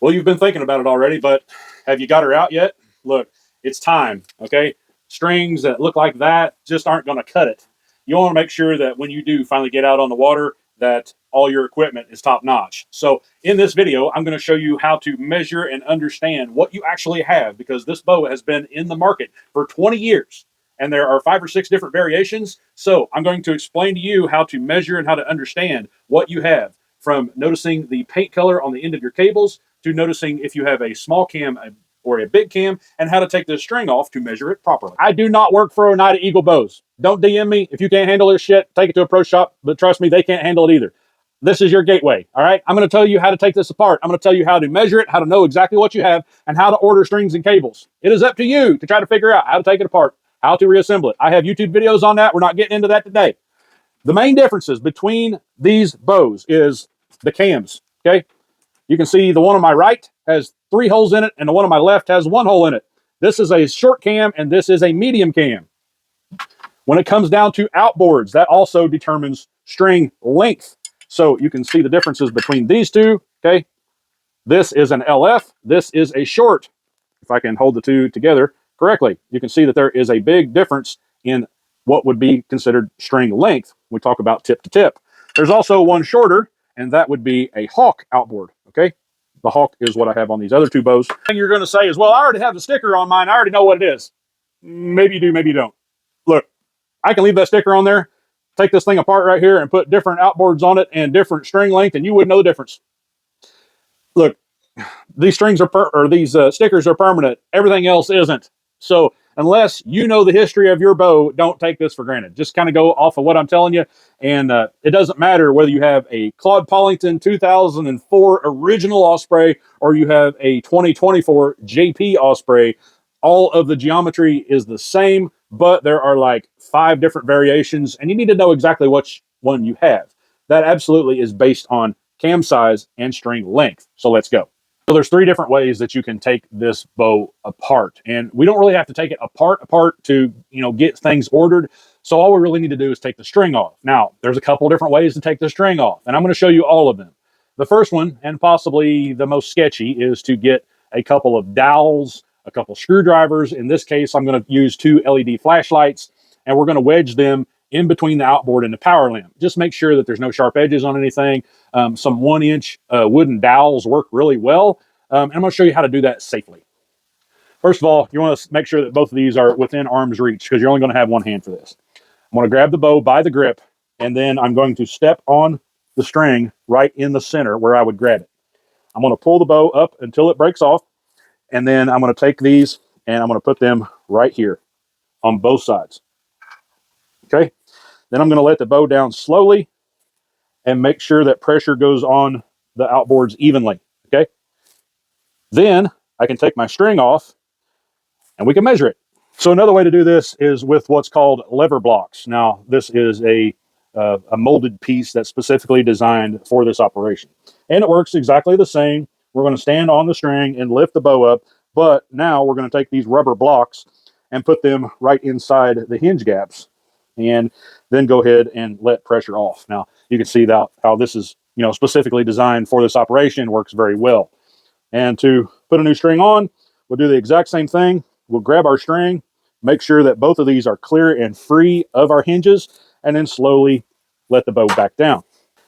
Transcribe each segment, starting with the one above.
Well, you've been thinking about it already, but have you got her out yet? Look, it's time, okay? Strings that look like that just aren't going to cut it. You want to make sure that when you do finally get out on the water, that all your equipment is top notch. So in this video, I'm going to show you how to measure and understand what you actually have, because this bow has been in the market for 20 years and there are 5 or 6 different variations. So I'm going to explain to you how to measure and how to understand what you have, from noticing the paint color on the end of your cables to noticing if you have a small cam or a big cam, and how to take this string off to measure it properly. I do not work for Oneida Eagle Bows. Don't DM me. If you can't handle this shit, take it to a pro shop, but trust me, they can't handle it either. This is your gateway, all right? I'm going to tell you how to take this apart. I'm going to tell you how to measure it, how to know exactly what you have, and how to order strings and cables. It is up to you to try to figure out how to take it apart, how to reassemble it. I have YouTube videos on that. We're not getting into that today. The main differences between these bows is the cams, okay? You can see the one on my right has 3 holes in it, and the one on my left has 1 hole in it. This is a short cam, and this is a medium cam. When it comes down to outboards, that also determines string length. So you can see the differences between these two, okay? This is an LF, this is a short. If I can hold the two together correctly, you can see that there is a big difference in what would be considered string length. We talk about tip to tip. There's also one shorter, and that would be a Hawk outboard, okay? The Hawk is what I have on these other 2 bows. And you're going to say is, well, I already have the sticker on mine. I already know what it is. Maybe you do, maybe you don't. Look, I can leave that sticker on there, take this thing apart right here, and put different outboards on it and different string length, and you wouldn't know the difference. Look, these strings are these stickers are permanent. Everything else isn't. So unless you know the history of your bow, don't take this for granted. Just kind of go off of what I'm telling you. And it doesn't matter whether you have a Claude Pollington 2004 original Osprey or you have a 2024 JP Osprey. All of the geometry is the same, but there are like 5 different variations, and you need to know exactly which one you have. That absolutely is based on cam size and string length. So let's go. So there's 3 different ways that you can take this bow apart, and we don't really have to take it apart to, get things ordered. So all we really need to do is take the string off. Now, there's a couple different ways to take the string off, and I'm going to show you all of them. The first one, and possibly the most sketchy, is to get a couple of dowels, a couple screwdrivers. In this case, I'm going to use 2 LED flashlights, and we're going to wedge them in between the outboard and the power limb. Just make sure that there's no sharp edges on anything. Some 1-inch wooden dowels work really well. And I'm going to show you how to do that safely. First of all, you want to make sure that both of these are within arm's reach, because you're only going to have one hand for this. I'm going to grab the bow by the grip, and then I'm going to step on the string right in the center where I would grab it. I'm going to pull the bow up until it breaks off, and then I'm going to take these and I'm going to put them right here on both sides. Okay? Then I'm going to let the bow down slowly and make sure that pressure goes on the outboards evenly. Okay? Then I can take my string off and we can measure it. So another way to do this is with what's called lever blocks. Now, this is a molded piece that's specifically designed for this operation. And it works exactly the same. We're going to stand on the string and lift the bow up, but now we're going to take these rubber blocks and put them right inside the hinge gaps, and then go ahead and let pressure off. Now, you can see that how this is, specifically designed for this operation, works very well. And to put a new string on, we'll do the exact same thing. We'll grab our string, make sure that both of these are clear and free of our hinges, and then slowly let the bow back down.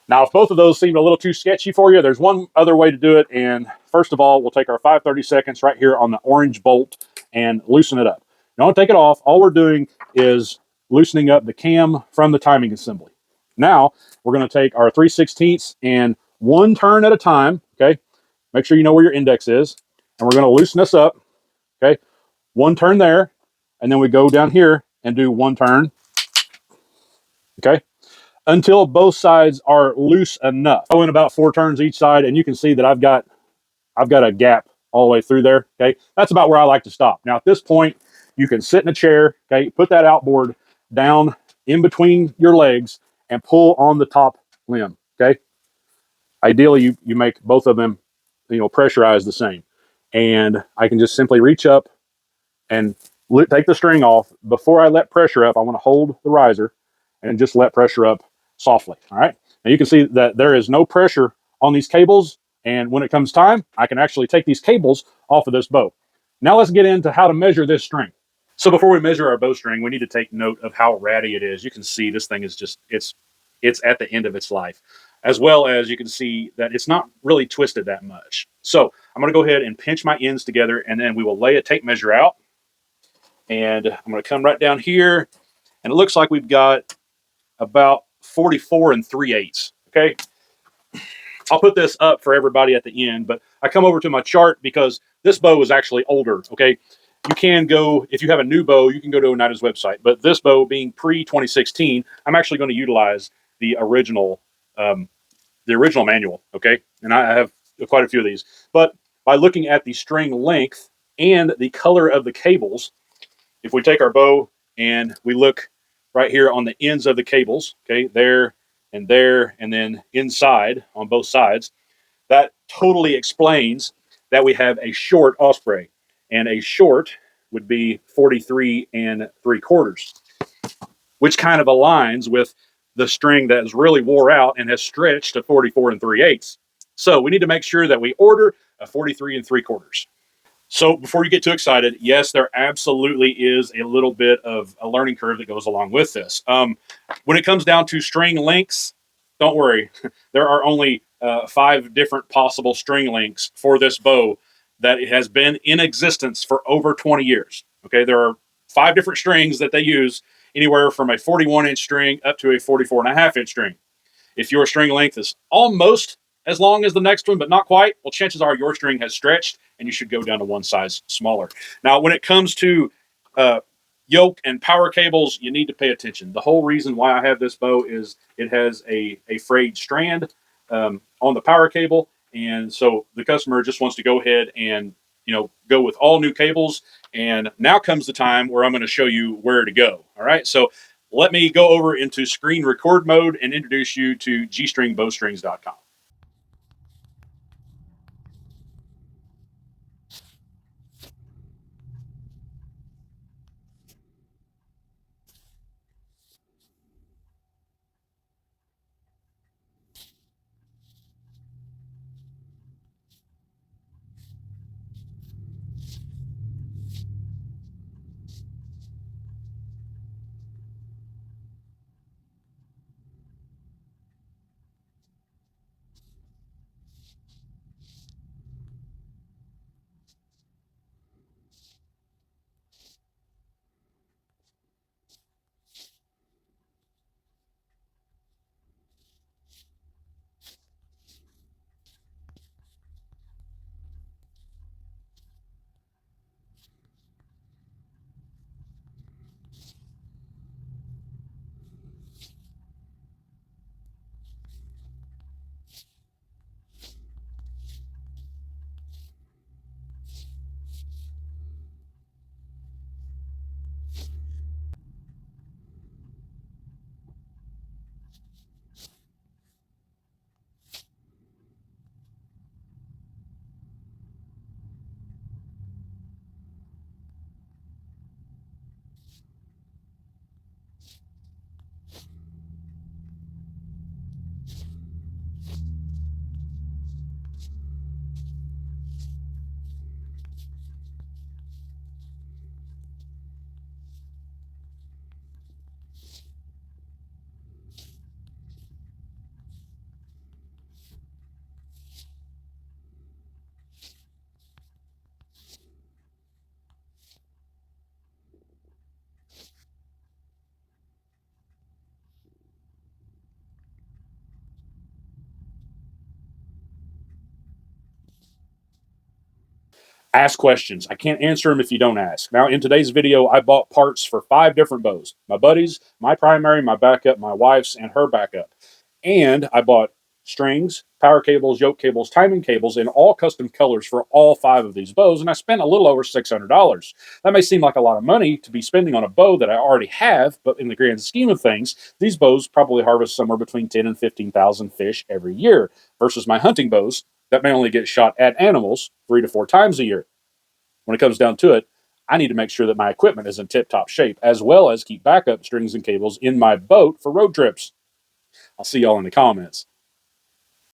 Now, if both of those seem a little too sketchy for you, there's one other way to do it. And first of all, we'll take our 5/32 right here on the orange bolt and loosen it up. Don't take it off. All we're doing is loosening up the cam from the timing assembly. Now, we're going to take our 3/16 and 1 turn at a time, okay? Make sure you know where your index is. And we're going to loosen this up, okay? 1 turn there, and then we go down here and do 1 turn, okay? Until both sides are loose enough. Go in about 4 turns each side, and you can see that I've got a gap all the way through there, okay? That's about where I like to stop. Now, at this point, you can sit in a chair, okay? Put that outboard down in between your legs and pull on the top limb, okay? Ideally, you make both of them, pressurized the same. And I can just simply reach up and take the string off. Before I let pressure up, I want to hold the riser and just let pressure up softly, all right? Now you can see that there is no pressure on these cables And when it comes time, I can actually take these cables off of this bow. Now let's get into how to measure this string. So before we measure our bowstring, we need to take note of how ratty it is. You can see this thing is just, it's at the end of its life, as well as you can see that it's not really twisted that much. So I'm going to go ahead and pinch my ends together, and then we will lay a tape measure out. And I'm going to come right down here, and it looks like we've got about 44 3/8. Okay. I'll put this up for everybody at the end, but I come over to my chart because this bow is actually older. Okay. You can go, if you have a new bow, you can go to Oneida's website. But this bow being pre 2016, I'm actually going to utilize um, the original manual. Okay. And I have quite a few of these. But by looking at the string length and the color of the cables, if we take our bow and we look right here on the ends of the cables, okay, there, and then inside on both sides, that totally explains that we have a short Osprey. And a short would be 43 3/4, which kind of aligns with the string that is really wore out and has stretched to 44 3/8. So we need to make sure that we order a 43 3/4. So before you get too excited, yes, there absolutely is a little bit of a learning curve that goes along with this. When it comes down to string lengths, don't worry. There are only 5 different possible string lengths for this bow that it has been in existence for over 20 years. Okay, there are 5 different strings that they use, anywhere from a 41-inch string up to a 44.5-inch string. If your string length is almost as long as the next one, but not quite, well, chances are your string has stretched and you should go down to one size smaller. Now, when it comes to uh, yoke and power cables, you need to pay attention. The whole reason why I have this bow is it has a frayed strand on the power cable. And so the customer just wants to go ahead and go with all new cables. And now comes the time where I'm going to show you where to go. All right. So let me go over into screen record mode and introduce you to gstringbowstrings.com. Ask questions. I can't answer them if you don't ask. Now, in today's video, I bought parts for 5 different bows. My buddies, my primary, my backup, my wife's, and her backup. And I bought strings, power cables, yoke cables, timing cables in all custom colors for all 5 of these bows, and I spent a little over $600. That may seem like a lot of money to be spending on a bow that I already have, but in the grand scheme of things, these bows probably harvest somewhere between 10 and 15,000 fish every year versus my hunting bows that may only get shot at animals 3 to 4 times a year. When it comes down to it, I need to make sure that my equipment is in tip-top shape, as well as keep backup strings and cables in my boat for road trips. I'll see y'all in the comments.